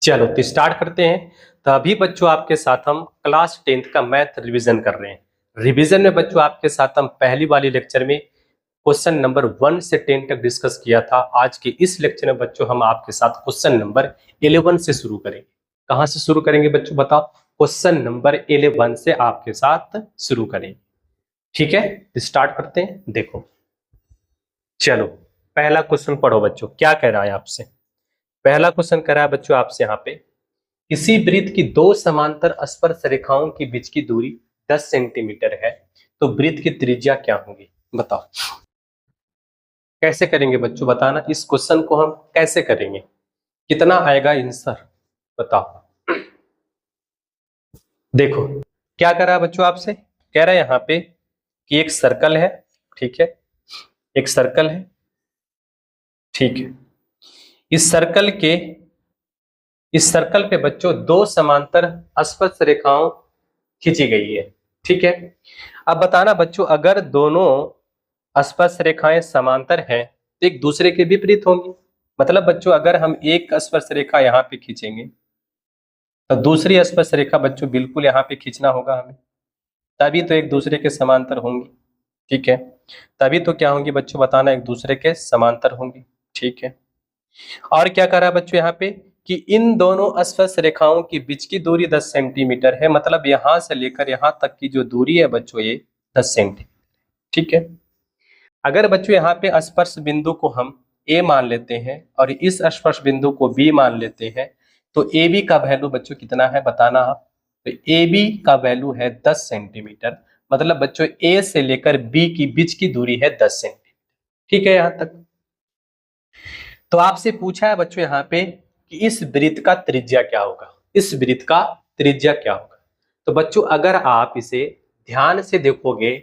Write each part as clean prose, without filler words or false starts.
चलो तो स्टार्ट करते हैं। तो अभी बच्चों आपके साथ हम क्लास 10th का मैथ रिवीजन कर रहे हैं। रिवीजन में बच्चों आपके साथ हम पहली वाली लेक्चर में क्वेश्चन नंबर 1 से 10 तक डिस्कस किया था। आज के इस लेक्चर में बच्चों हम आपके साथ क्वेश्चन नंबर 11 से शुरू करेंगे। कहां से शुरू करेंगे बच्चों बताओ? क्वेश्चन नंबर 11 से आपके साथ शुरू करेंगे। ठीक है, स्टार्ट करते हैं। देखो चलो पहला क्वेश्चन पढ़ो बच्चों, क्या कह रहा है आपसे। पहला क्वेश्चन कह रहा है बच्चों आपसे यहाँ पे, किसी वृत्त की दो समांतर स्पर्श रेखाओं के बीच की दूरी 10 सेंटीमीटर है, तो वृत्त की त्रिज्या क्या होगी? बताओ कैसे करेंगे बच्चों, बताना इस क्वेश्चन को हम कैसे करेंगे, कितना आएगा आंसर बताओ। देखो क्या कर रहा है बच्चों आपसे, कह रहा है यहाँ पे कि एक सर्कल है, ठीक है, एक सर्कल है, ठीक है। इस सर्कल पे बच्चों दो समांतर स्पर्श रेखाओं खींची गई है, ठीक है। अब बताना बच्चों, अगर दोनों स्पर्श रेखाएं समांतर हैं तो एक दूसरे के विपरीत होंगी। मतलब बच्चों अगर हम एक स्पर्श रेखा यहाँ पे खींचेंगे तो दूसरी स्पर्श रेखा बच्चों बिल्कुल यहाँ पे खींचना होगा हमें, तभी तो एक दूसरे के समांतर होंगी, ठीक है। तभी तो क्या होंगी बच्चों, बताना एक दूसरे के समांतर होंगी, ठीक है। और क्या कर रहा है बच्चों यहाँ पे कि इन दोनों स्पर्श रेखाओं के बीच की दूरी 10 सेंटीमीटर है। मतलब यहां से लेकर यहां तक की जो दूरी है बच्चों ये 10 सेंटीमीटर, ठीक है। अगर बच्चों यहाँ पे स्पर्श बिंदु को हम ए मान लेते हैं और इस स्पर्श बिंदु को बी मान लेते हैं, तो ए बी का वैल्यू बच्चों कितना है बताना आप। तो ए बी का वैल्यू है 10 सेंटीमीटर। मतलब बच्चों ए से लेकर बी की बीच की दूरी है 10 सेंटीमीटर, ठीक है यहां तक। तो आपसे पूछा है बच्चों यहाँ पे कि इस वृत्त का त्रिज्या क्या होगा, इस वृत्त का त्रिज्या क्या होगा। तो बच्चों अगर आप इसे ध्यान से देखोगे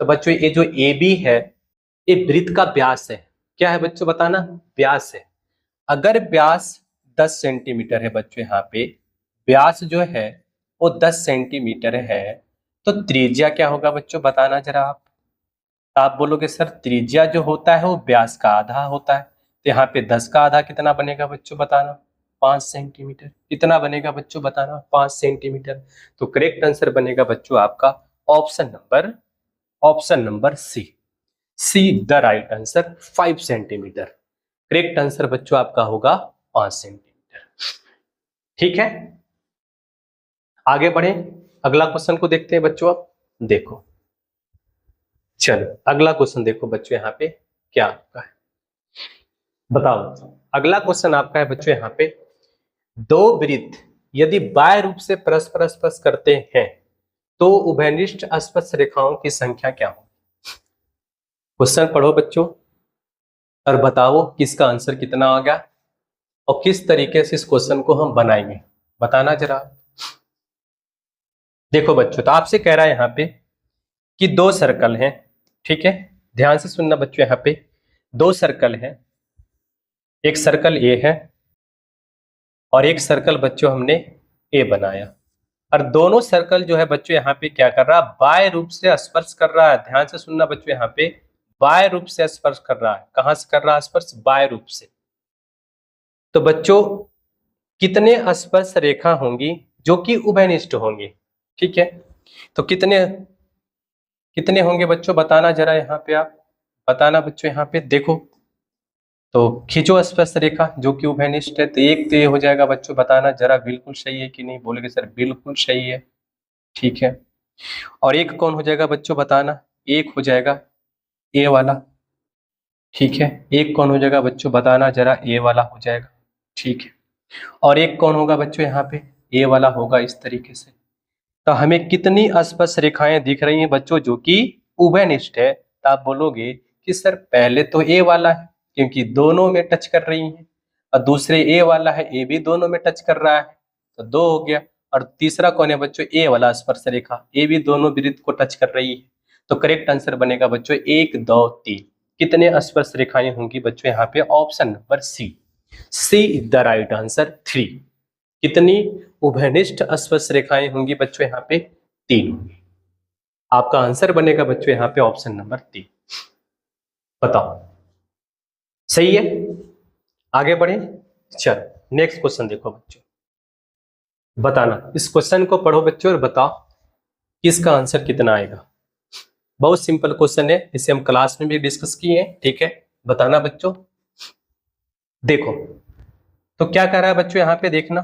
तो बच्चों ये जो ए बी है ये वृत्त का व्यास है। क्या है बच्चों बताना? व्यास है। अगर व्यास 10 सेंटीमीटर है बच्चों, यहाँ पे व्यास जो है वो 10 सेंटीमीटर है, तो त्रिज्या क्या होगा बच्चों बताना जरा आप। तो आप बोलोगे सर त्रिज्या जो होता है वो व्यास का आधा होता है, तो यहाँ पे 10 का आधा कितना बनेगा बच्चों बताना? 5 सेंटीमीटर। कितना बनेगा बच्चों बताना? 5 सेंटीमीटर। तो करेक्ट आंसर बनेगा बच्चों आपका option number see the right answer 5 centimetre. Correct answer बच्चों आपका होगा 5 सेंटीमीटर, ठीक है। आगे बढ़े, अगला क्वेश्चन को देखते हैं बच्चों। अब देखो चलो अगला क्वेश्चन देखो बच्चों, यहाँ पे क्या आपका है बताओ। अगला क्वेश्चन आपका है बच्चों यहाँ पे, दो वृत्त यदि बाह्य रूप से परस्पर स्पर्श करते हैं तो उभयनिष्ठ स्पर्श रेखाओं की संख्या क्या हो? क्वेश्चन पढ़ो बच्चों और बताओ किसका आंसर कितना आ गया और किस तरीके से इस क्वेश्चन को हम बनाएंगे, बताना जरा। देखो बच्चों तो आपसे कह रहा है यहाँ पे कि दो सर्कल हैं, ठीक है। ध्यान से सुनना बच्चों, यहाँ पे दो सर्कल हैं, एक सर्कल ए है और एक सर्कल बच्चों हमने ए बनाया। और दोनों सर्कल जो है बच्चों यहाँ पे क्या कर रहा है, बाह्य रूप से स्पर्श कर रहा है। ध्यान से सुनना बच्चों, यहाँ पे बाह्य रूप से स्पर्श कर रहा है। कहां से कर रहा है स्पर्श? बाह्य रूप से। तो बच्चों कितने स्पर्श रेखा होंगी जो कि उभयनिष्ठ होंगी, ठीक है। तो कितने कितने होंगे बच्चों बताना जरा, यहाँ पे आप बताना बच्चों। यहाँ पे देखो तो खींचो स्पर्श रेखा जो कि उभयनिष्ठ है, तो एक तो ये हो जाएगा बच्चों, बताना जरा बिल्कुल सही है कि नहीं। बोलेगे सर बिल्कुल सही है, ठीक है। और एक कौन हो जाएगा बच्चों बताना? एक हो जाएगा ए वाला, ठीक है। एक कौन हो जाएगा बच्चों बताना जरा? ए वाला हो जाएगा, ठीक है। और एक कौन होगा बच्चों यहाँ पे? ए वाला होगा, इस तरीके से। तो हमें कितनी स्पर्श रेखाएं दिख रही हैं बच्चों जो कि उभयनिष्ठ है? तो आप बोलोगे कि सर पहले तो ए वाला है क्योंकि दोनों में टच कर रही हैं, और दूसरे ए वाला है, ए भी दोनों में टच कर रहा है, तो दो हो गया। और तीसरा कौन है बच्चों? ए वाला स्पर्श रेखा, ए भी दोनों वृत्त को टच कर रही है। तो करेक्ट आंसर बनेगा बच्चों 1 2 3। कितने स्पर्श रेखाएं होंगी बच्चों यहाँ पे? Option number C is the right answer 3। कितनी उभयनिष्ठ स्पर्श रेखाएं होंगी बच्चों यहाँ पे? 3 होंगी। आपका आंसर बनेगा बच्चों यहाँ पे ऑप्शन नंबर 3। बताओ सही है? आगे बढ़े, चलो नेक्स्ट क्वेश्चन देखो बच्चों। बताना। इस क्वेश्चन को पढ़ो बच्चों और बताओ कि इसका आंसर कितना आएगा। बहुत सिंपल क्वेश्चन है, इसे हम क्लास में भी डिस्कस किए हैं। ठीक है, बताना बच्चों। देखो तो क्या कह रहा है बच्चों यहाँ पे, देखना।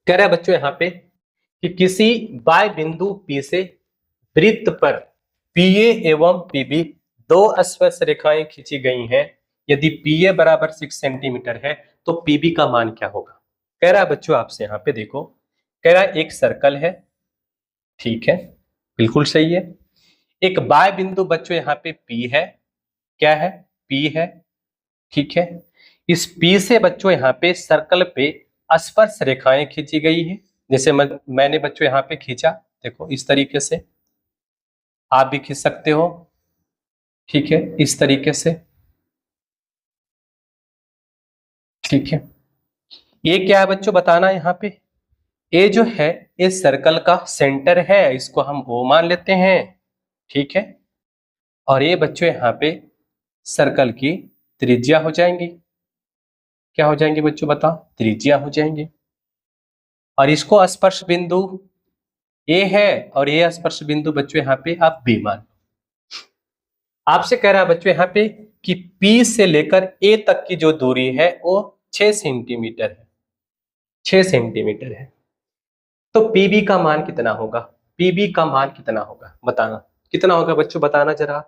कह रहा है बच्चों यहाँ पे कि किसी बाय बिंदु P से वृत्त पर PA एवं PB दो स्पर्श रेखाएं खींची गई हैं। यदि PA बराबर 6 सेंटीमीटर है तो PB का मान क्या होगा। कह रहा है बच्चों आपसे यहाँ पे, देखो कह रहा है एक सर्कल है, ठीक है, बिल्कुल सही है। एक बाय बिंदु बच्चों यहाँ पे P है, क्या है, P है, ठीक है। इस P से बच्चों यहाँ पे सर्कल पे स्पर्श रेखाएं खींची गई है। जैसे मैंने बच्चों यहाँ पे खींचा, देखो इस तरीके से, आप भी खींच सकते हो, ठीक है, इस तरीके से, ठीक है। ये क्या है बच्चों, बताना यहाँ पे। ये जो है ये सर्कल का सेंटर है, इसको हम O मान लेते हैं, ठीक है। और ये बच्चों यहाँ पे सर्कल की त्रिज्या हो जाएंगी। क्या हो जाएंगे बच्चों, बताओ, त्रिज्या हो जाएंगे। और इसको स्पर्श बिंदु ए है और ये स्पर्श बिंदु बच्चों यहाँ पे आप बी मान। आपसे कह रहा है बच्चों यहाँ पे कि P से लेकर A तक की जो दूरी है वो 6 सेंटीमीटर है, 6 सेंटीमीटर है। तो PB का मान कितना होगा, PB का मान कितना होगा, बताना कितना होगा बच्चों, बताना जरा।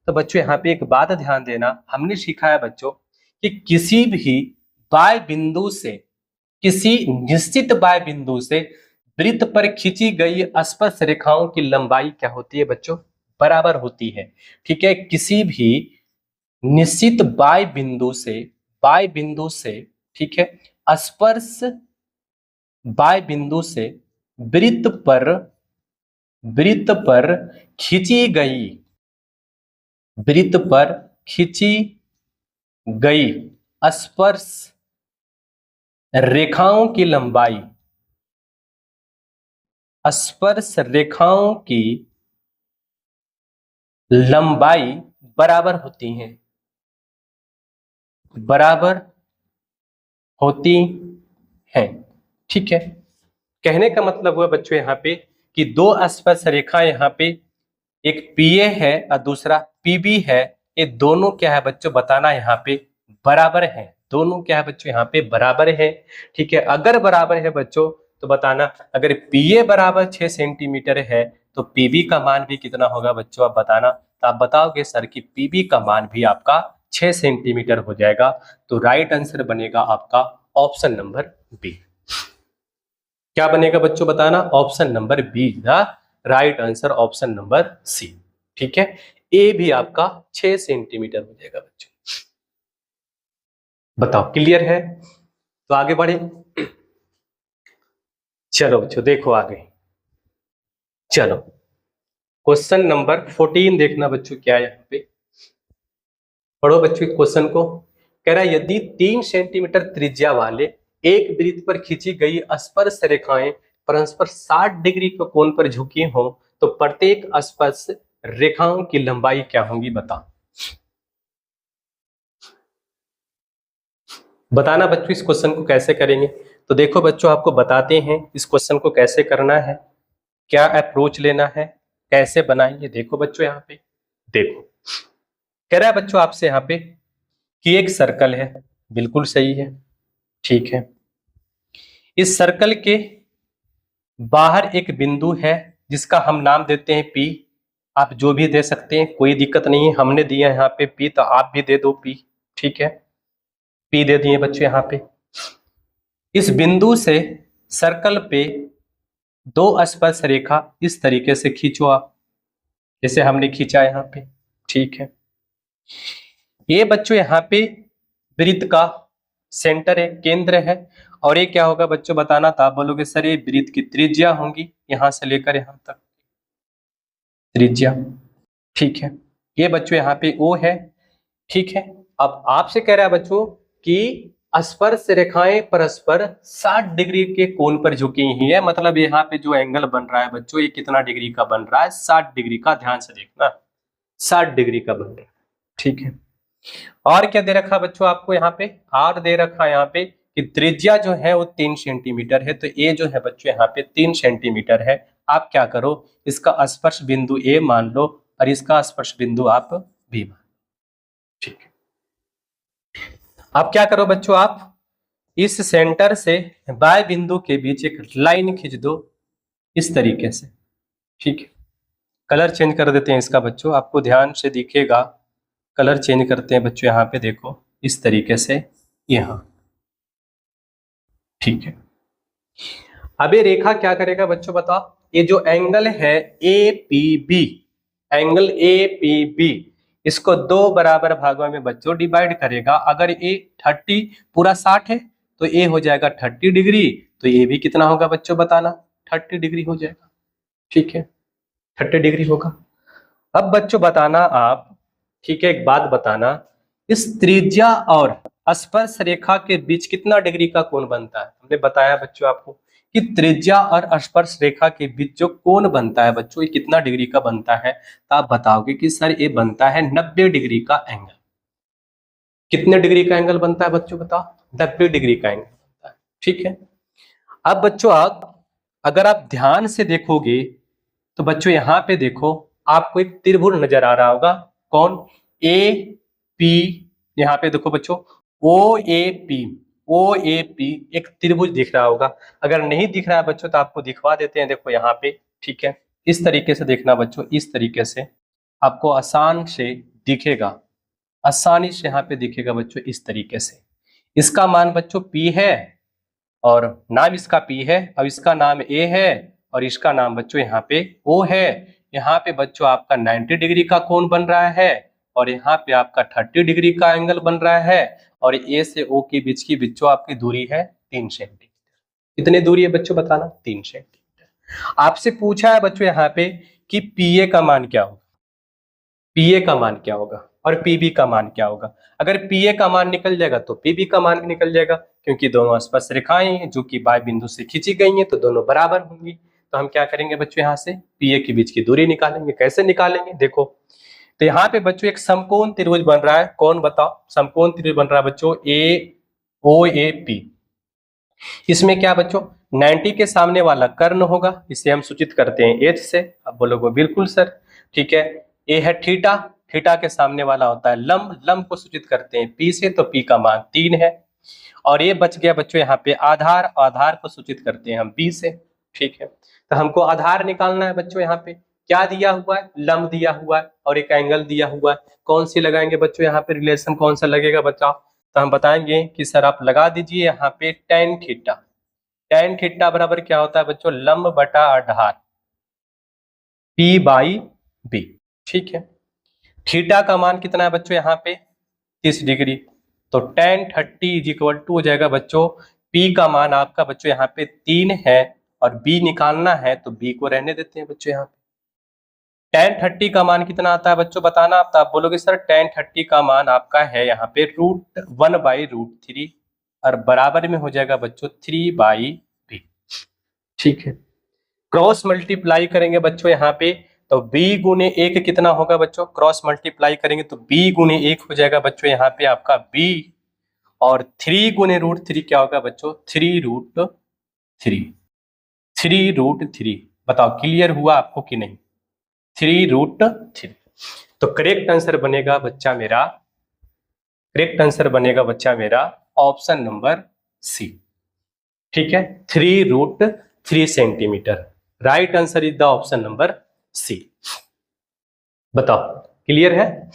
तो बच्चों यहाँ पे एक बात ध्यान देना, हमने सीखा है बच्चों कि किसी भी बाय बिंदु से, किसी निश्चित बाय बिंदु से वृत्त पर खींची गई स्पर्श रेखाओं की लंबाई क्या होती है बच्चों, बराबर होती है। ठीक है, किसी भी निश्चित बाय बिंदु से, बाय बिंदु से, ठीक है, स्पर्श बाय बिंदु से वृत्त पर, वृत्त पर खींची गई, वृत्त पर खींची गई स्पर्श रेखाओं की लंबाई, स्पर्श रेखाओं की लंबाई बराबर होती हैं, बराबर होती हैं, ठीक है। कहने का मतलब हुआ बच्चों यहाँ पे कि दो स्पर्श रेखा यहाँ पे, एक PA है और दूसरा PB है। ये दोनों क्या है बच्चों, बताना यहाँ पे बराबर है। दोनों क्या है बच्चों, यहाँ पे बराबर है, ठीक है। अगर बराबर है बच्चों तो बताना, अगर PA बराबर 6 सेंटीमीटर है तो PB का मान भी कितना होगा बच्चों, आप बताना। तो आप बताओगे सर कि PB का मान भी आपका 6 सेंटीमीटर हो जाएगा। तो राइट आंसर बनेगा आपका ऑप्शन नंबर बी। क्या बनेगा बच्चों, बताना, option number B the right answer, option number C, ठीक है। ए भी आपका 6 सेंटीमीटर हो जाएगा बच्चों। बताओ क्लियर है, तो आगे बढ़े। चलो बच्चों देखो आगे, चलो क्वेश्चन नंबर 14 देखना बच्चों, क्या है यहाँ पे, पढ़ो बच्चों क्वेश्चन को। कह रहा है यदि 3 सेंटीमीटर त्रिज्या वाले एक वृत्त पर खींची गई स्पर्श रेखाएं परस्पर 60 डिग्री के कोण पर झुकी हो तो प्रत्येक स्पर्श रेखाओं की लंबाई क्या होगी, बताओ। बताना बच्चों इस क्वेश्चन को कैसे करेंगे। तो देखो बच्चों आपको बताते हैं इस क्वेश्चन को कैसे करना है, क्या अप्रोच लेना है, कैसे बनाएंगे। देखो बच्चों यहाँ पे, देखो कह रहा है बच्चों आपसे यहाँ पे कि एक सर्कल है, बिल्कुल सही है, ठीक है। इस सर्कल के बाहर एक बिंदु है जिसका हम नाम देते हैं P। आप जो भी दे सकते हैं, कोई दिक्कत नहीं है। हमने दिया यहाँ पे P तो आप भी दे दो P, ठीक है। P दे दिए बच्चों यहाँ पे। इस बिंदु से सर्कल पे दो स्पर्श रेखा इस तरीके से खींचो आप, जैसे हमने खींचा यहाँ पे, ठीक है। ये बच्चों यहाँ पे वृत्त का सेंटर है, केंद्र है। और ये क्या होगा बच्चों, बताना। तो आप बोलोगे सर ये वृत्त की त्रिज्या होंगी, यहां से लेकर यहां तक त्रिज्या, ठीक है। ये बच्चों यहाँ पे O है, ठीक है। अब आपसे कह रहा है बच्चों कि स्पर्श रेखाएं परस्पर 60 डिग्री के कोण पर झुकी हुई है। मतलब यहाँ पे जो एंगल बन रहा है बच्चों, ये कितना डिग्री का बन रहा है, 60 डिग्री का। ध्यान से देखना, 60 डिग्री का बन रहा है, ठीक है। और क्या दे रखा बच्चों आपको यहाँ पे, R दे रखा है यहाँ पे कि कि त्रिज्या जो है वो 3 सेंटीमीटर है, तो ए जो है बच्चों यहाँ पे 3 सेंटीमीटर है। आप क्या करो, इसका स्पर्श बिंदु ए मान लो और इसका स्पर्श बिंदु आप बी मान लो। ठीक है, अब क्या करो बच्चों, आप इस सेंटर से बाय बिंदु के बीच एक लाइन खींच दो इस तरीके से। ठीक है, कलर चेंज कर देते हैं इसका बच्चों, आपको ध्यान से दिखेगा। कलर चेंज करते हैं बच्चों, यहाँ पे देखो इस तरीके से यहाँ। ठीक है, अब ये रेखा क्या करेगा बच्चों बताओ, ये जो एंगल है A P B, angle A P B, इसको दो बराबर भागों में बच्चों डिवाइड करेगा। अगर ए 30 पूरा 60 है तो ए हो जाएगा 30 डिग्री, तो ए भी कितना होगा बच्चों बताना, 30 डिग्री हो जाएगा। ठीक है, 30 डिग्री होगा। अब बच्चों बताना आप, ठीक है, एक बात बताना, इस त्रिज्या और स्पर्श रेखा के बीच कितना डिग्री का कोण बनता है। हमने बताया बच्चों आपको कि त्रिज्या और स्पर्श रेखा के बीच जो कोण बनता है बच्चों, ये कितना डिग्री का बनता है, तो आप बताओगे कि सर ये बनता है 90 डिग्री का एंगल। कितने डिग्री का एंगल बनता है बच्चों बताओ, 90 डिग्री का एंगल बनता है। ठीक है, अब बच्चों आप अगर आप ध्यान से देखोगे तो बच्चों यहाँ पे देखो आपको एक त्रिभुज नजर आ रहा होगा, कौन, ए पी, यहाँ पे देखो बच्चों ओ ए पी एक त्रिभुज दिख रहा होगा। अगर नहीं दिख रहा है बच्चों तो आपको दिखवा देते हैं, देखो यहाँ पे। ठीक है, इस तरीके से देखना बच्चों, इस तरीके से आपको आसान से दिखेगा, आसानी से यहाँ पे दिखेगा बच्चों इस तरीके से। इसका मान बच्चों P है और नाम इसका P है, अब इसका नाम A है और इसका नाम बच्चों यहाँ पे O है। यहाँ पे बच्चों आपका 90 डिग्री का कोण बन रहा है और यहाँ पे आपका 30 डिग्री का एंगल बन रहा है और A से O के बीच की बच्चों आपकी दूरी है 3 सेंटीमीटर। कितनी दूरी है बच्चों बताना, 3 सेंटीमीटर। आपसे पूछा है बच्चों यहाँ पे कि PA का मान क्या होगा, PA का मान क्या होगा और PB का मान क्या होगा। अगर PA का मान निकल जाएगा तो PB का मान भी निकल जाएगा, क्योंकि दोनों स्पर्श रेखाएं हैं जो कि बाय बिंदु से खींची गई हैं, तो दोनों बराबर होंगी। तो हम क्या करेंगे बच्चों, यहाँ से PA के बीच की दूरी निकालेंगे। कैसे निकालेंगे देखो, तो यहाँ पे बच्चों एक समकोण त्रिभुज बन रहा है, कौन बताओ, समकोण त्रिभुज बन रहा है बच्चों AOAP। इसमें क्या बच्चों, 90 के सामने वाला कर्ण होगा, इसे हम सूचित करते हैं H से। अब बोलोगे बिल्कुल सर, ठीक है। A है थीटा, थीटा के सामने वाला होता है लंब, लंब को सूचित करते हैं P से, तो P का मान 3 है। और ये बच गया बच्चों यहाँ पे आधार, आधार को सूचित करते हैं हम B से। ठीक है, तो हमको आधार निकालना है बच्चों। यहाँ पे क्या दिया हुआ है, लंब दिया हुआ है और एक एंगल दिया हुआ है। कौन सी लगाएंगे बच्चों, यहाँ पे रिलेशन कौन सा लगेगा बच्चा, तो हम बताएंगे कि सर आप लगा दीजिए यहाँ पे tan थीटा। tan थीटा बराबर क्या होता है बच्चों, लंब बटा आधार P/B। ठीक है, थीटा का मान कितना है बच्चों यहाँ पे 30 डिग्री, तो tan 30 इज इक्वल टू हो जाएगा बच्चों, P का मान आपका बच्चों यहाँ पे 3 है और B निकालना है, तो B को रहने देते हैं बच्चों यहाँ पे। tan 30 का मान कितना आता है बच्चों बताना, आप बोलोगे सर tan 30 का मान आपका है यहाँ पे √1/√3 और बराबर में हो जाएगा बच्चों 3/B। ठीक है, क्रॉस मल्टीप्लाई करेंगे बच्चों यहाँ पे, तो b गुने 1 कितना होगा बच्चों, क्रॉस मल्टीप्लाई करेंगे तो b गुने 1 हो जाएगा बच्चों यहाँ पे आपका b, और 3 गुने √3 क्या होगा बच्चों, 3√3। बताओ क्लियर हुआ आपको कि नहीं, 3√3। तो करेक्ट आंसर बनेगा बच्चा मेरा, करेक्ट आंसर बनेगा बच्चा मेरा ऑप्शन नंबर सी। ठीक है, 3√3 centimetre. Right answer is the option number C. बताओ क्लियर है,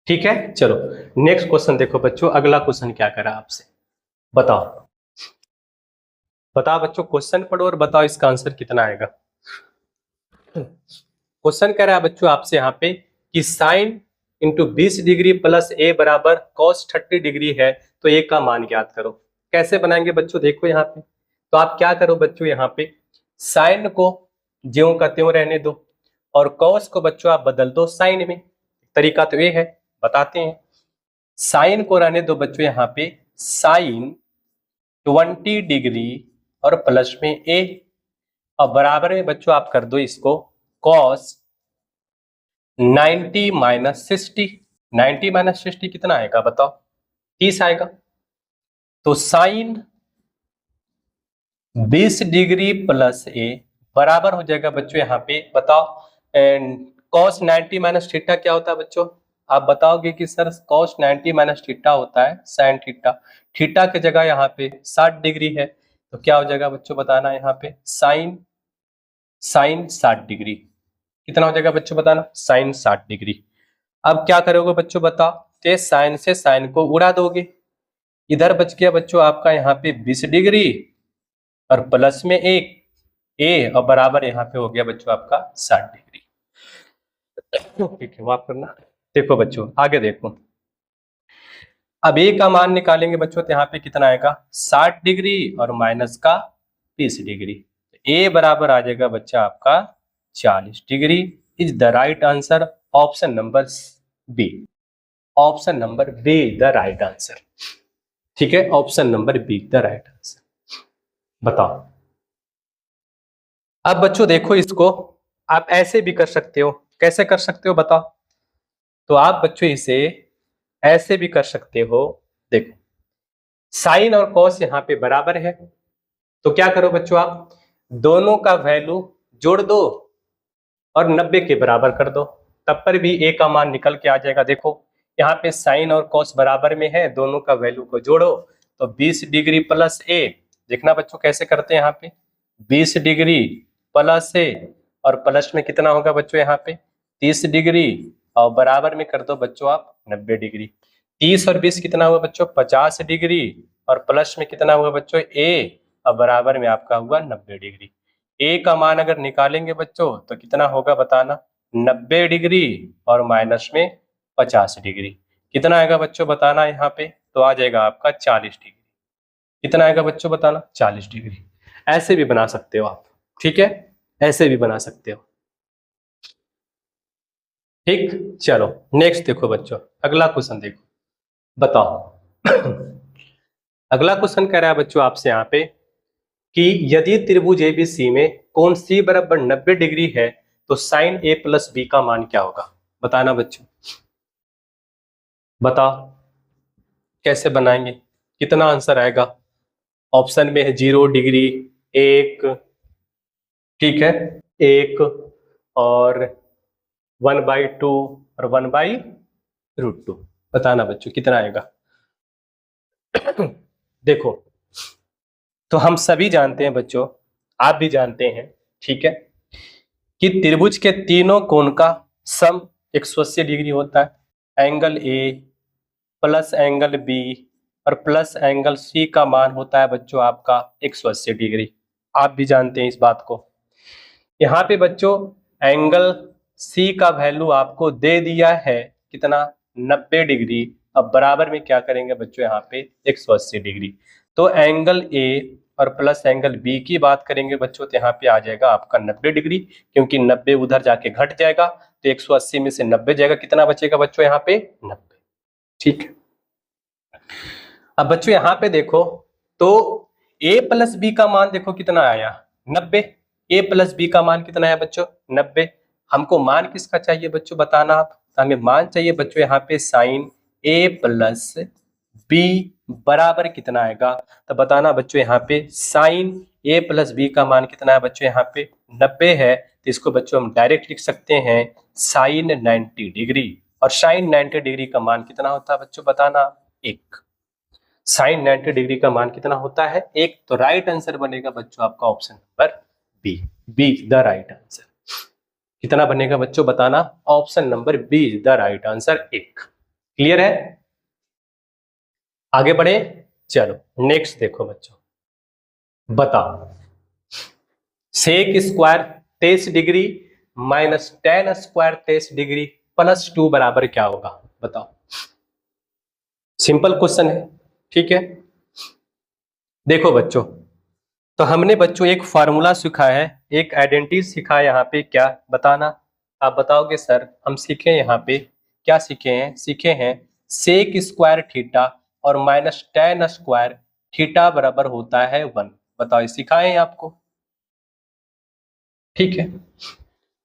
ठीक है। चलो नेक्स्ट क्वेश्चन देखो बच्चों, अगला क्वेश्चन क्या करा आपसे, बताओ बताओ बच्चों, क्वेश्चन पढ़ो और बताओ इसका आंसर कितना आएगा। क्वेश्चन कह रहा है बच्चों आपसे यहाँ पे कि साइन इंटू 20 डिग्री प्लस ए बराबर कॉस 30 डिग्री है, तो ए का मान ज्ञात करो। कैसे बनाएंगे बच्चों, देखो यहाँ पे, तो आप क्या करो बच्चों, यहाँ पे साइन को ज्यों का त्यों रहने दो और कॉस को बच्चों आप बदल दो साइन में। तरीका तो ये है, बताते हैं। साइन को रहने दो बच्चों यहाँ पे साइन 20 डिग्री और प्लस में ए, और बराबर में बच्चों आप कर दो इसको कॉस 90 - 60। 90 - 60 कितना आएगा बताओ, 30 आएगा। तो साइन 20 डिग्री प्लस ए बराबर हो जाएगा बच्चों यहाँ पे, बताओ cos 90 माइनस थीटा क्या होता है बच्चों? आप बताओगे कि सर cos 90 माइनस थीटा होता है साइन थीटा, थीटा की जगह यहाँ पे 60 डिग्री है, तो क्या हो जाएगा बच्चों बताना यहाँ पे, साइन 60 डिग्री। कितना हो जाएगा बच्चों बताना, साइन 60 डिग्री। अब क्या करोगे बच्चों बताओ, के साइन से साइन को उड़ा दोगे, इधर बच गया बच्चों आपका यहाँ पे 20 डिग्री और प्लस में एक ए और बराबर यहाँ पे हो गया बच्चों आपका 60 डिग्री। ठीक है, माफ करना। देखो बच्चों आगे देखो, अब ए का मान निकालेंगे बच्चों, तो यहाँ पे कितना आएगा 60 डिग्री और माइनस का 20 डिग्री, ए बराबर आ जाएगा बच्चा आपका 40 degree. Is the right answer option number B, option number B the right answer. ठीक है, option number B the right answer. बताओ अब बच्चों देखो इसको, आप ऐसे भी कर सकते हो, कैसे कर सकते हो बताओ? तो आप बच्चों इसे ऐसे भी कर सकते हो, देखो साइन और कॉस यहाँ पे बराबर है, तो क्या करो बच्चों आप दोनों का वैल्यू जोड़ दो और 90 के बराबर कर दो, तब पर भी ए का मान निकल के आ जाएगा। देखो यहाँ पे साइन और कॉस बराबर में है, दोनों का वैल्यू को जोड़ो तो 20 डिग्री प्लस ए, देखना बच्चों कैसे करते हैं, यहाँ पे 20 डिग्री प्लस ए और प्लस में कितना होगा बच्चों यहाँ पे 30 डिग्री और बराबर में कर दो बच्चों आप 90 डिग्री। 30 और 20 कितना हुआ बच्चों 50 डिग्री और प्लस में कितना हुआ बच्चों ए और बराबर में आपका हुआ 90 डिग्री। ए का मान अगर निकालेंगे बच्चों तो कितना होगा बताना, 90 डिग्री और माइनस में 50 डिग्री, कितना आएगा बच्चों बताना यहाँ पे, तो आ जाएगा आपका 40 डिग्री। कितना आएगा बच्चों बताना 40 डिग्री। ऐसे भी बना सकते हो आप, ठीक है, ऐसे भी बना सकते हो। ठीक, चलो नेक्स्ट देखो बच्चों, अगला क्वेश्चन देखो, बताओ। अगला क्वेश्चन कह रहा है बच्चों आपसे यहाँ पे कि यदि त्रिभुज एबीसी में कोण सी बराबर 90 डिग्री है तो साइन ए प्लस बी का मान क्या होगा, बताना बच्चों। बताओ कैसे बनाएंगे, कितना आंसर आएगा? ऑप्शन में है 0 डिग्री, 1, ठीक है, 1 और 1/2 और 1/√2। बताना बच्चों कितना आएगा। देखो तो हम सभी जानते हैं बच्चों, आप भी जानते हैं, ठीक है, कि त्रिभुज के तीनों कोण का सम 180 डिग्री होता है। Angle A plus angle B और प्लस एंगल सी का मान होता है बच्चों आपका 180 डिग्री, आप भी जानते हैं इस बात को। यहाँ पे बच्चों एंगल सी का वैल्यू आपको दे दिया है कितना 90 डिग्री, अब बराबर में क्या करेंगे बच्चों यहाँ पे 180 डिग्री। तो एंगल ए और प्लस एंगल बी की बात करेंगे बच्चों तो यहाँ पे आ जाएगा आपका 90 डिग्री, क्योंकि 90 उधर जाके घट जाएगा तो 180 में से 90 जाएगा, कितना बचेगा बच्चों यहाँ पे 90। ठीक है, अब बच्चों यहाँ पे देखो तो a प्लस बी का मान देखो कितना आया 90, a प्लस बी का मान कितना है बच्चों 90। हमको मान किसका चाहिए बच्चों बताना आप, तो हमें मान चाहिए बच्चों यहाँ पे साइन a प्लस बी बराबर कितना आएगा, तो बताना बच्चों यहाँ पे साइन a प्लस बी का मान कितना है बच्चों यहाँ पे 90 है, तो इसको बच्चों हम डायरेक्ट लिख सकते हैं साइन 90 डिग्री। और साइन 90 डिग्री का मान कितना होता है बच्चों बताना, 1। साइन 90 डिग्री का मान कितना होता है 1, तो राइट आंसर बनेगा बच्चों आपका option number B, B the right answer. कितना बनेगा बच्चों बताना, option number B the right answer 1। Clear है, आगे बढ़े, चलो नेक्स्ट देखो बच्चों, बताओ sec square 23 degree minus ten square 23 degree plus 2 बराबर क्या होगा, बताओ। सिंपल क्वेश्चन है, ठीक है। देखो बच्चों तो हमने बच्चों एक फार्मूला सिखाया है, एक आइडेंटिटी सिखाया यहाँ पे, क्या बताना, आप बताओगे सर हम सीखे यहाँ पे क्या सीखे हैं, सीखे हैं सेक स्क्वायर थीटा और माइनस टेन स्क्वायर थीटा बराबर होता है 1, बताओ सिखाए हैं आपको, ठीक है।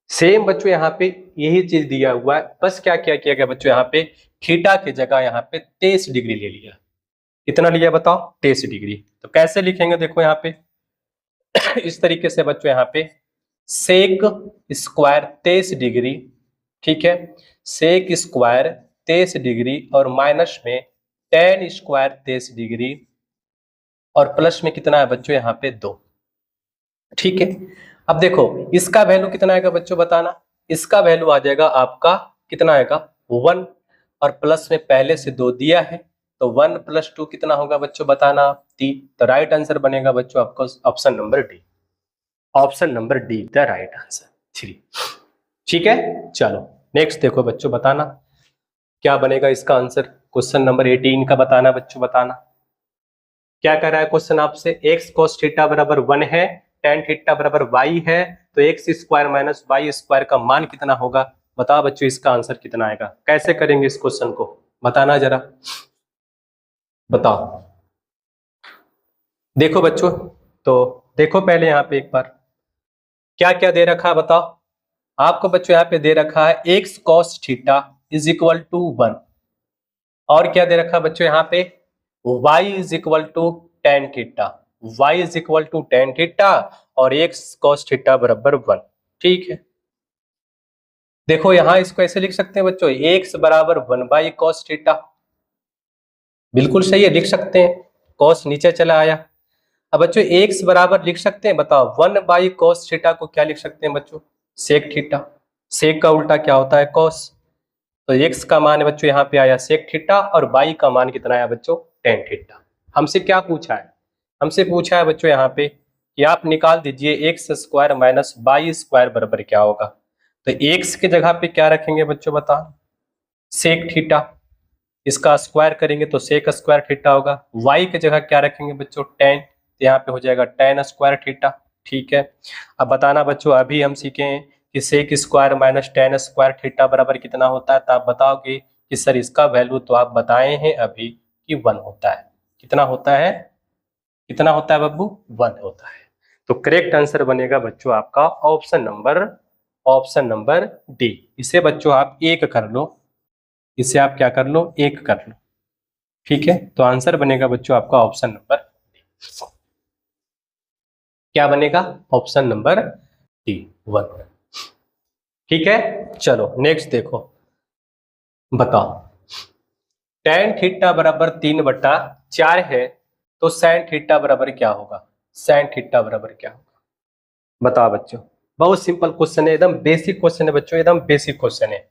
सेम बच्चों यहाँ पे यही चीज दिया हुआ है, बस क्या क्या किया गया बच्चों यहाँ पे थीटा की जगह यहाँ पे 23 डिग्री ले लिया, कितना लिया बताओ 23 डिग्री। तो कैसे लिखेंगे देखो यहाँ पे इस तरीके से बच्चों यहाँ पे सेक स्क्वायर 23 डिग्री, ठीक है, सेक स्क्वायर 23 डिग्री और माइनस में टेन स्क्वायर 23 डिग्री और प्लस में कितना है बच्चों यहाँ पे 2, ठीक है। अब देखो इसका वैल्यू कितना आएगा बच्चों बताना, इसका वैल्यू आ जाएगा आपका कितना आएगा 1 और प्लस में पहले से 2 दिया है तो 1 + 2 कितना होगा बच्चों बताना 3। तो राइट आंसर बनेगा बच्चों आपका option number D, option number D the right answer 3, ठीक है। चलो नेक्स्ट देखो बच्चों बताना क्या बनेगा इसका आंसर। क्वेश्चन नंबर 18 का बताना बच्चों, बताना क्या कर रहा है क्वेश्चन आपसे, x cos थीटा बराबर 1 है, tan थीटा बराबर y है, तो x square minus y square का मान कितना होगा। बताओ बच्चों इसका आंसर कितना आएगा, कैसे करेंगे इस क्वेश्चन को बताना जरा, बताओ। देखो बच्चों तो देखो पहले यहाँ पे एक बार क्या क्या दे रखा है बताओ। आपको बच्चों यहाँ पे दे रखा है x cos theta is equal to 1 और क्या दे रखा है बच्चों यहाँ पे y is equal to tan theta, y is equal to tan theta और x cos थीटा बराबर 1, ठीक है। देखो यहां इसको ऐसे लिख सकते हैं बच्चों x बराबर 1 cos थीटा, बिल्कुल सही है लिख सकते हैं, cos नीचे चला आया। अब बच्चों x बराबर लिख सकते हैं, बताओ 1 cos थीटा को क्या लिख सकते हैं बच्चों सेक थीटा, सेक का उल्टा क्या होता है cos, तो x का मान है बच्चों यहाँ पे आया सेक थीटा और y का मान कितना आया बच्चों tan थीटा। हमसे क्या पूछा है, हमसे पूछा है बच्चों यहाँ पे कि आप निकाल दीजिए x square minus y square बराबर क्या होगा। तो x के जगह पे क्या रखेंगे बच्चों बता सेक थीटा, इसका स्क्वायर करेंगे तो सेक स्क्वायर थीटा होगा, y के जगह क्या रखेंगे बच्चों tan, तो यहाँ पे हो जाएगा tan स्क्वायर थीटा, ठीक है। अब बताना बच्चों अभी हम सीखें कि sec square minus tan square theta बराबर कितना होता है, तो आप बताओगे कि सर इसका वैल्यू तो आप बताए हैं अभी कि 1 होता है, कितना होता है, कितना होता है बब्बू 1 होता है। तो करेक्ट आंसर बनेगा बच्चों आपका ऑप्शन नंबर डी। इसे बच्चों आप एक कर लो, इसे आप क्या कर लो एक कर लो, ठीक है। तो आंसर बनेगा बच्चों आपका ऑप्शन नंबर डी, क्या बनेगा ऑप्शन नंबर डी 1, ठीक है। चलो नेक्स्ट देखो बताओ tan थीटा बराबर 3/4 है तो sin थीटा बराबर क्या होगा, sin थीटा बराबर क्या होगा बताओ बच्चों। बहुत सिंपल क्वेश्चन है, एकदम बेसिक क्वेश्चन है बच्चों, एकदम बेसिक क्वेश्चन है,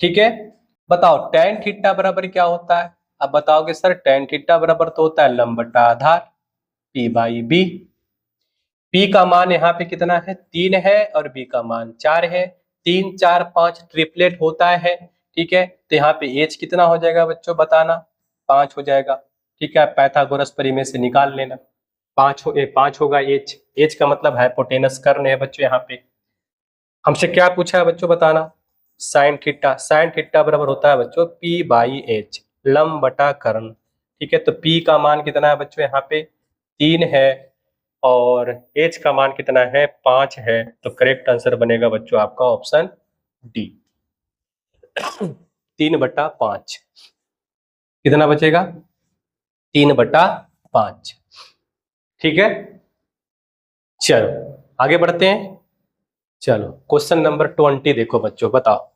ठीक है। बताओ tan थीटा बराबर क्या होता है, अब बताओगे सर tan थीटा बराबर तो होता है लंब बटा आधार p/b, p का मान यहाँ पे कितना है 3 है और b का मान 4 है, 3 4 5 ट्रिपलेट होता है, ठीक है। तो यहाँ पे h कितना हो जाएगा बच्चों बताना 5 हो जाएगा, ठीक है। पाइथागोरस परिमेय से निकाल लेना 5 होगा h का मतलब हाइपोटेनस कर्ण है बच्चों। यहाँ पे हमसे क्या पूछा है बच्चों बताना साइन थीटा बराबर होता है बच्चों p/h लंब बटा कर्ण, ठीक है। तो p का मान कितना है बच्चों यहाँ पे 3 है और h का मान कितना है 5 है, तो करेक्ट आंसर बनेगा बच्चों आपका ऑप्शन डी 3/5, कितना बचेगा 3/5, ठीक है। चलो आगे बढ़ते हैं। चलो क्वेश्चन नंबर 20 देखो बच्चों, बताओ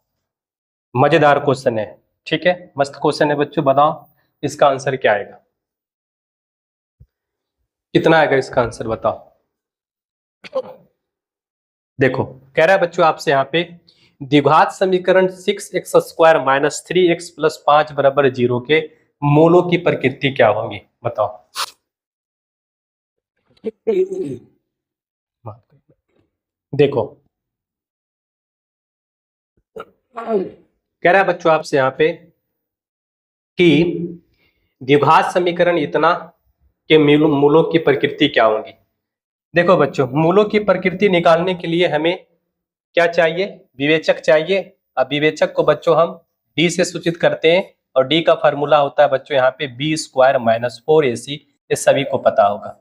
मजेदार क्वेश्चन है, ठीक है, मस्त क्वेश्चन है बच्चों। बताओ इसका आंसर क्या आएगा, कितना आएगा इसका आंसर बताओ। देखो कह रहा है बच्चों आपसे यहाँ पे द्विघात समीकरण 6x² माइनस 3x + 5 बराबर 0 के मूलों की प्रकृति क्या होगी बताओ। देखो कह रहा है बच्चों आपसे यहाँ पे कि द्विघात समीकरण इतना के मूलों की प्रकृति क्या होगी। देखो बच्चों मूलों की प्रकृति निकालने के लिए हमें क्या चाहिए विवेचक चाहिए। अब विवेचक को बच्चों हम डी से सूचित करते हैं और डी का फॉर्मूला होता है बच्चों यहाँ पे b² - 4ac, ये सभी को पता होगा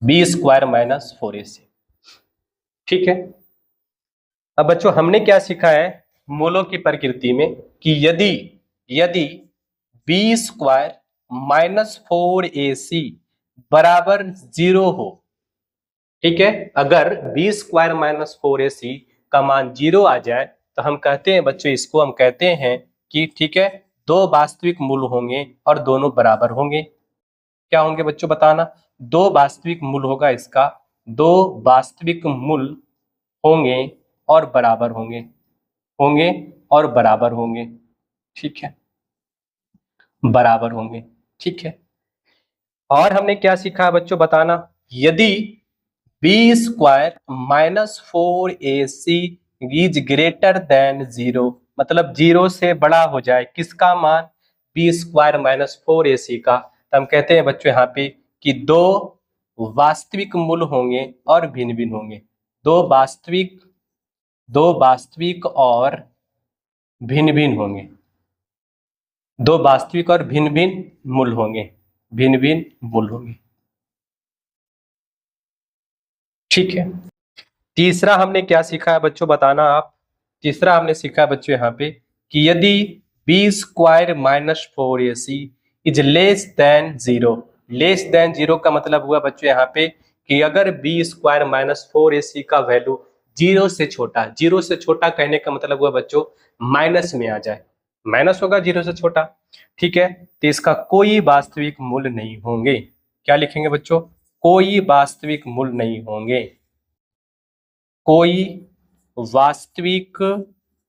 b² - 4ac, ठीक है। अब बच्चों हमने क्या सीखा है मूलों की प्रकृति में कि यदि b² -4ac बराबर 0 हो, ठीक है, अगर b स्क्वायर -4ac का मान 0 आ जाए तो हम कहते हैं बच्चों, इसको हम कहते हैं कि ठीक है, दो वास्तविक मूल होंगे और दोनों बराबर होंगे। क्या होंगे बच्चों बताना? दो वास्तविक मूल होगा इसका, दो वास्तविक मूल होंगे और बराबर होंगे, होंगे और बराबर होंगे, ठीक है, बराबर होंगे, ठीक है। और हमने क्या सीखा बच्चों बताना? यदि B square -4ac is greater than 0, मतलब 0 से बड़ा हो जाए किसका मान? बी स्क्वायर -4ac का, तो हम कहते हैं बच्चों यहाँ पे कि दो वास्तविक मूल होंगे और भिन्न भिन्न होंगे, दो वास्तविक और भिन्न भिन्न होंगे, दो वास्तविक और भिन्न भिन्न मूल होंगे, भिन्न भिन्न मूल होंगे, ठीक है। तीसरा हमने क्या सीखा है बच्चों बताना आप? तीसरा हमने सीखा है बच्चों यहाँ पे कि यदि B square -4ac is less than 0, less than 0 का मतलब हुआ बच्चों यहाँ पे कि अगर बी स्क्वायर -4ac का वैल्यू 0 से छोटा, 0 से छोटा कहने का मतलब हुआ बच्चों माइनस में आ जाए, माइनस होगा 0 से छोटा, ठीक है, तो इसका कोई वास्तविक मूल्य नहीं होंगे। क्या लिखेंगे बच्चों? कोई वास्तविक मूल्य नहीं होंगे, कोई वास्तविक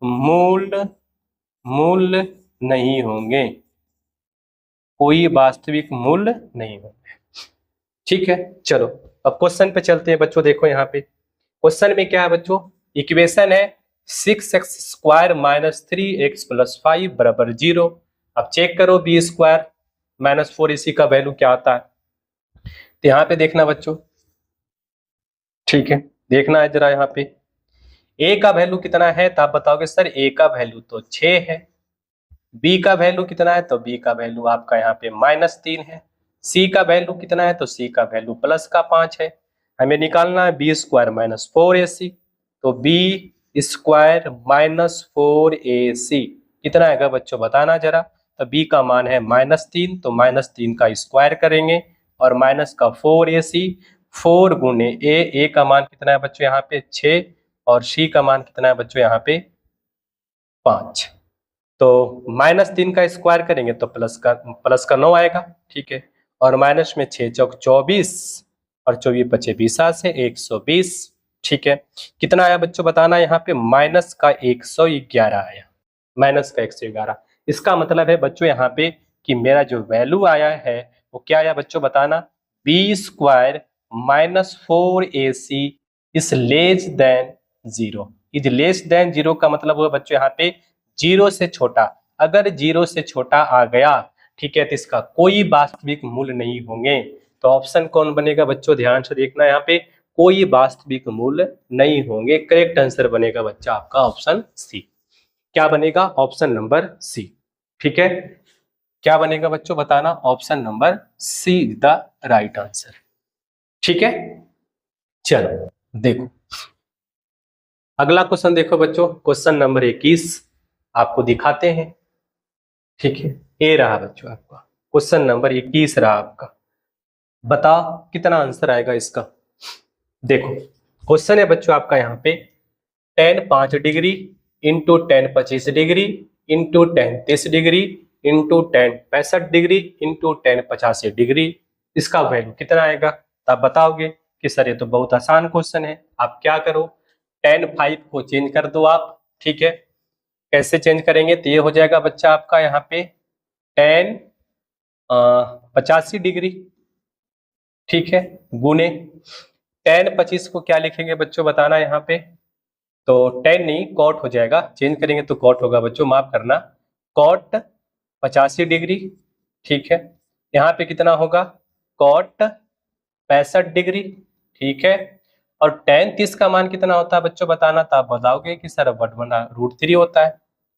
मूल्य नहीं होंगे, कोई वास्तविक मूल्य नहीं होंगे, ठीक है। चलो अब क्वेश्चन पे चलते हैं बच्चों। देखो यहाँ पे क्वेश्चन में क्या है बच्चों? इक्वेशन है 6x² - 3x + 5 बराबर 0। अब चेक करो बी स्क्वायर -4ac का वैल्यू क्या आता है, तो यहाँ पे देखना बच्चों, ठीक है, देखना है जरा यहाँ पे a का वैल्यू कितना है, तो आप बताओगे सर a का वैल्यू तो 6 है, b का वैल्यू कितना है, तो b का वैल्यू आपका यहाँ पे -3 है, c का वैल्यू कितना है, तो c का वैल्यू +5 है। हमें निकालना है b स्क्वायर -4ac, तो b स्क्वायर -4ac कितना आएगा बच्चों बताना जरा? तो b का मान है -3, तो -3 का स्क्वायर करेंगे और माइनस का 4ac, 4 गुने a का मान कितना है बच्चों यहाँ पे 6 और c का मान कितना है बच्चों यहाँ पे 5, तो -3 का स्क्वायर करेंगे तो प्लस का 9 आएगा, ठीक है, और माइनस में 6 चौक 24 और 24 बचे 20 से 120, ठीक है। कितना आया बच्चों बताना यहाँ पे? -111 आया, -111। इसका मतलब है बच्चों यहाँ पे कि मेरा जो वैल्यू आया है वो क्या आया बच्चों बताना? B square -4ac is less than 0, is less than 0 का मतलब हुआ बच्चों यहाँ पे 0 से छोटा, अगर 0 से छोटा आ गया, ठीक है, तो इसका कोई वास्तविक मूल्य नहीं होंगे। तो ऑप्शन कौन बनेगा बच्चों? ध्यान से देखना यहाँ पे, कोई वास्तविक मूल्य नहीं होंगे। करेक्ट आंसर बनेगा बच्चा आपका ऑप्शन सी। क्या बनेगा? ऑप्शन नंबर सी, ठीक है। क्या बनेगा बच्चों बताना? Option number C is the right answer, ठीक है। चलो देखो अगला क्वेश्चन देखो बच्चों, क्वेश्चन नंबर 21 आपको दिखाते हैं, ठीक है। ये रहा बच्चों आपका क्वेश्चन नंबर 21 रहा आपका, बताओ कितना आंसर आएगा इसका। देखो क्वेश्चन है बच्चों आपका यहाँ पे tan 5 degree into tan 25 degree into tan 30 degree into tan 65 degree into tan 85 degree, इसका वैल्यू कितना आएगा? तो आप बताओगे कि सर ये तो बहुत आसान क्वेश्चन है। आप क्या करो, tan 5 को चेंज कर दो आप, ठीक है। कैसे चेंज करेंगे? तो ये हो जाएगा बच्चा आपका यहाँ पे tan 85 डिग्री, ठीक है, गुने tan 25 को क्या लिखेंगे बच्चों बताना यहाँ पे? तो tan नहीं कॉट हो जाएगा, चेंज करेंगे तो कॉट होगा बच्चों, माफ करना, कॉट 85 डिग्री, ठीक है। यहाँ पे कितना होगा? कॉट 65 डिग्री, ठीक है। और tan 30 का मान कितना होता है बच्चों बताना? तो आप बताओगे कि सर 1/√3 होता है,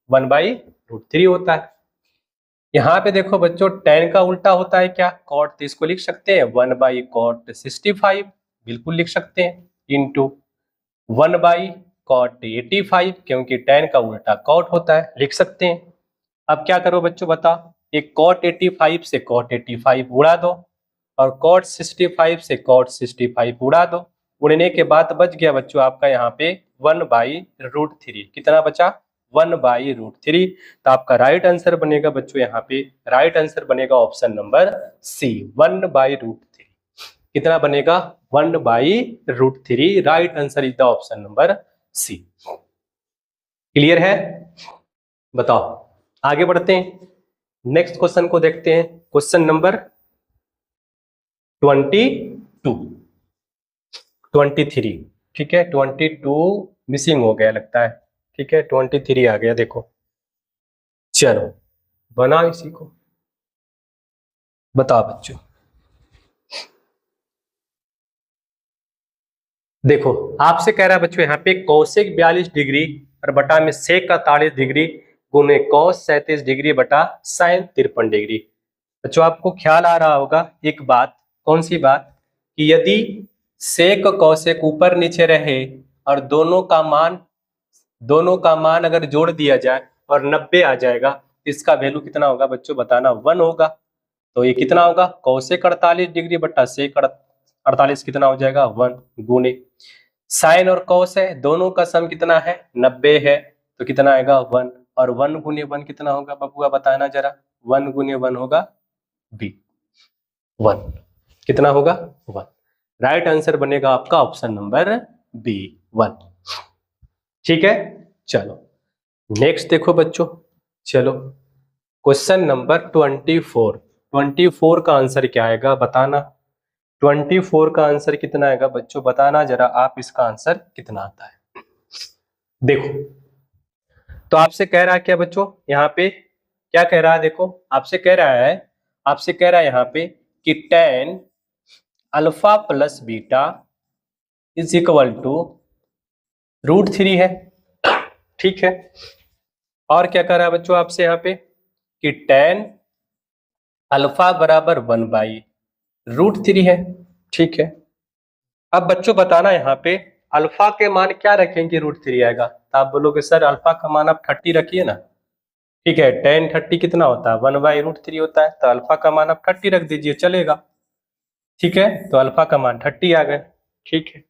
1/√3 होता है। यहाँ पे देखो बच्चों tan का उल्टा होता है क्या? कॉट, तो इसको लिख सकते हैं 1/cot 65, बिल्कुल लिख सकते हैं, इंटू 1/cot 85, क्योंकि tan का उल्टा cot होता है, लिख सकते हैं। अब क्या करो बच्चों बताओ, एक cot 85 से cot 85 उड़ा दो और cot 65 से cot 65 उड़ा दो। उड़ने के बाद बच गया बच्चों आपका यहाँ पे 1/√3। कितना बचा? 1/√3। तो आपका राइट आंसर बनेगा बच्चों यहाँ पे, राइट आंसर बनेगा ऑप्शन नंबर सी, 1/√3। कितना बनेगा? 1/√3। Right answer is the option number C. Clear है? बताओ, आगे बढ़ते हैं, नेक्स्ट क्वेश्चन को देखते हैं। क्वेश्चन नंबर 23, ठीक है। 22 मिसिंग हो गया लगता है, ठीक है। 23 आ गया, देखो। चलो बनाओ इसी को, बताओ बच्चों। देखो आपसे कह रहा है बच्चों यहाँ पे कौशिक 42 डिग्री और बटा में सेक 43 डिग्री गुने कौस 37 डिग्री बटा साइन 53 डिग्री। बच्चों आपको ख्याल आ रहा होगा एक बात, कौन सी बात? कि यदि सेक कौशिक ऊपर नीचे रहे और दोनों का मान अगर जोड़ दिया जाए और 90 आ जाएगा, तो इसका वैल्यू कितना होगा बच्चों? बताना। 1 होगा। तो ये कितना होगा? कौशिक 48 डिग्री बटा सेक 48 कितना हो जाएगा? 1 गुने साइन और कॉस है, दोनों का सम कितना है? 90 है, तो कितना आएगा? 1। और 1 गुने 1 कितना होगा बबुआ? बताना जरा। 1 गुने 1 होगा बी, 1। कितना होगा? 1। राइट आंसर बनेगा आपका ऑप्शन नंबर बी, 1। ठीक है, चलो नेक्स्ट देखो बच्चों। चलो क्वेश्चन नंबर 24 का आंसर क्या आएगा? बताना। 24 का आंसर कितना आएगा बच्चों? बताना जरा आप, इसका आंसर कितना आता है। देखो तो आपसे कह रहा है क्या बच्चों यहाँ पे, क्या कह रहा है? देखो आपसे कह रहा है यहाँ पे कि tan alpha plus beta is equal to √3 है, ठीक है। और क्या कह रहा है बच्चों आपसे यहाँ पे कि tan अल्फा बराबर 1/√3 है, ठीक है। अब बच्चों बताना यहाँ पे अल्फा के मान क्या रखेंगे √3 आएगा? तो आप बोलोगे सर अल्फा का मान आप 30 रखिए ना, ठीक है। tan 30 कितना होता है? 1/√3 होता है, तो अल्फा का मान आप 30 रख दीजिए, चलेगा, ठीक है। तो अल्फा का मान 30 आ गए, ठीक है।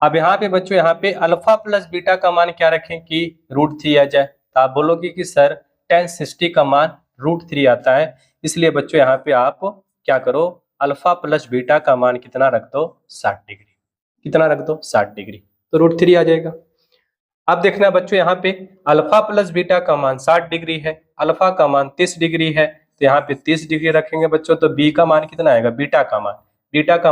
अब यहाँ पे बच्चों यहाँ पे अल्फा प्लस बीटा का मान क्या रखें कि √3 आ जाए? तो आप बोलोगे कि सर tan 60 का मान √3 आता है, इसलिए बच्चों यहाँ पे आप क्या करो, अल्फा प्लस बीटा का मान कितना रख दो? 60 डिग्री। कितना रख दो? 60 डिग्री, तो √3 आ जाएगा। अब देखना बच्चों यहाँ पे अल्फा प्लस बीटा का मान 60 डिग्री है, अल्फा का मान 30 डिग्री है, तो यहाँ पे 30 डिग्री रखेंगे बच्चों, तो बी का मान कितना आएगा? बीटा का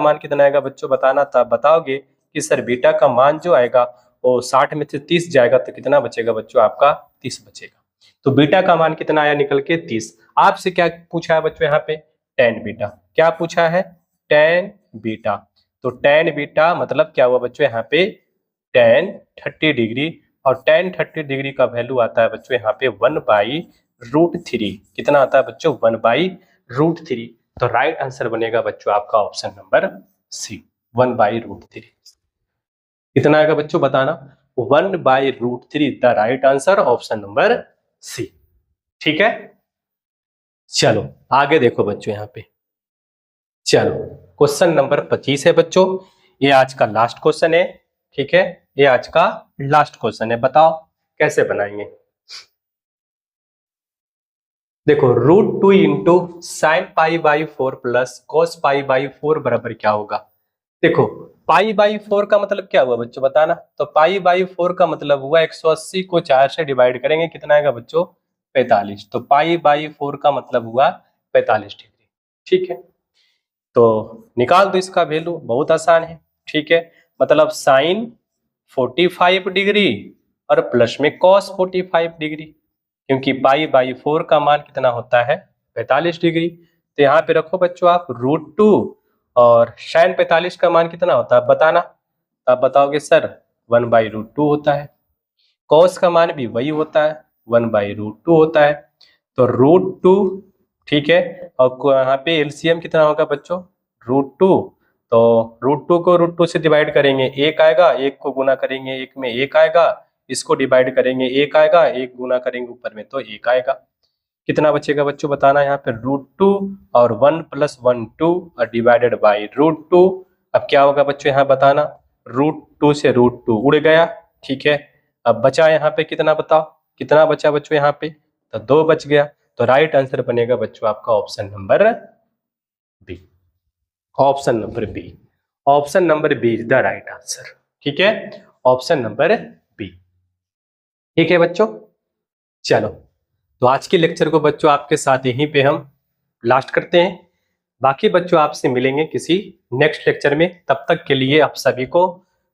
मान कितना आएगा बच्चों? बताना था। बताओगे कि सर बीटा का मान जो आएगा वो 60 में से 30 जाएगा, तो कितना बचेगा बच्चों? आपका 30 बचेगा। तो बीटा का मान कितना आया निकल के? 30। आपसे क्या पूछा है बच्चों यहाँ पे? tan beta. क्या पूछा है? tan beta. तो tan बीटा मतलब क्या हुआ बच्चों यहाँ पे? tan 30 डिग्री, और tan 30 डिग्री का वैल्यू आता है बच्चों यहाँ पे 1/√3। कितना आता है बच्चों? 1/√3। तो राइट आंसर बनेगा बच्चों आपका ऑप्शन नंबर सी, 1/√3। कितना आएगा बच्चों? बताना। 1/√3 the right answer, option number C, ठीक है। चलो आगे देखो बच्चों यहाँ पे। चलो क्वेश्चन नंबर 25 है बच्चों, ये आज का लास्ट क्वेश्चन है, ठीक है। ये आज का लास्ट क्वेश्चन है, बताओ कैसे बनाएंगे। देखो √2 इंटू साइन π/4 प्लस cos π/4 बराबर क्या होगा? देखो π/4 का मतलब क्या हुआ बच्चों? बताना। तो π/4 का मतलब हुआ 180 को 4 से डिवाइड करेंगे, कितना आएगा बच्चों? 45। तो π/4 का मतलब हुआ 45 डिग्री, ठीक है। तो निकाल दो इसका वैल्यू, बहुत आसान है, ठीक है। मतलब साइन 45 डिग्री और प्लस में cos 45 डिग्री, क्योंकि π/4 का मान कितना होता है? 45 डिग्री। तो यहाँ पे रखो बच्चों आप √2, और sin 45 का मान कितना होता है? बताना। आप बताओगे सर 1/√2 होता है, cos का मान भी वही होता है, 1/√2 होता है। तो √2, ठीक है। और यहाँ पे एलसीएम कितना होगा बच्चों? √2। तो √2 को √2 से डिवाइड करेंगे, 1 आएगा, 1 को गुना करेंगे 1 में 1 आएगा, इसको डिवाइड करेंगे 1 आएगा, 1 गुना करेंगे ऊपर में तो 1 आएगा। कितना बचेगा बच्चों बताना यहाँ पे √2 और 1 + 1 2 और डिवाइडेड बाई √2। अब क्या होगा बच्चों यहाँ बताना, √2 से √2 उड़ गया, ठीक है। अब बचा यहाँ पे कितना बताओ, कितना बचा बच्चों यहाँ पे, तो 2 बच गया। तो राइट आंसर बनेगा बच्चों आपका option number B. Option number B, option number B is the right answer, ठीक है, ऑप्शन नंबर बी। ठीक है बच्चों, चलो तो आज के लेक्चर को बच्चों आपके साथ यहीं पे हम लास्ट करते हैं। बाकी बच्चों आपसे मिलेंगे किसी नेक्स्ट लेक्चर में, तब तक के लिए आप सभी को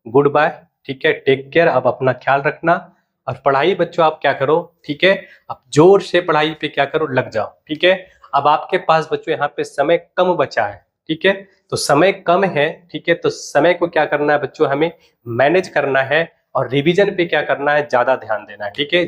गुड बाय, ठीक है, टेक केयर। अब अपना ख्याल रखना और पढ़ाई बच्चों आप क्या करो, ठीक है, अब जोर से पढ़ाई पे क्या करो, लग जाओ, ठीक है। अब आपके पास बच्चों यहाँ पे समय कम बचा है, ठीक है, तो समय कम है, ठीक है, तो समय को क्या करना है बच्चों, हमें मैनेज करना है और रिवीजन पे क्या करना है, ज्यादा ध्यान देना है, ठीक है।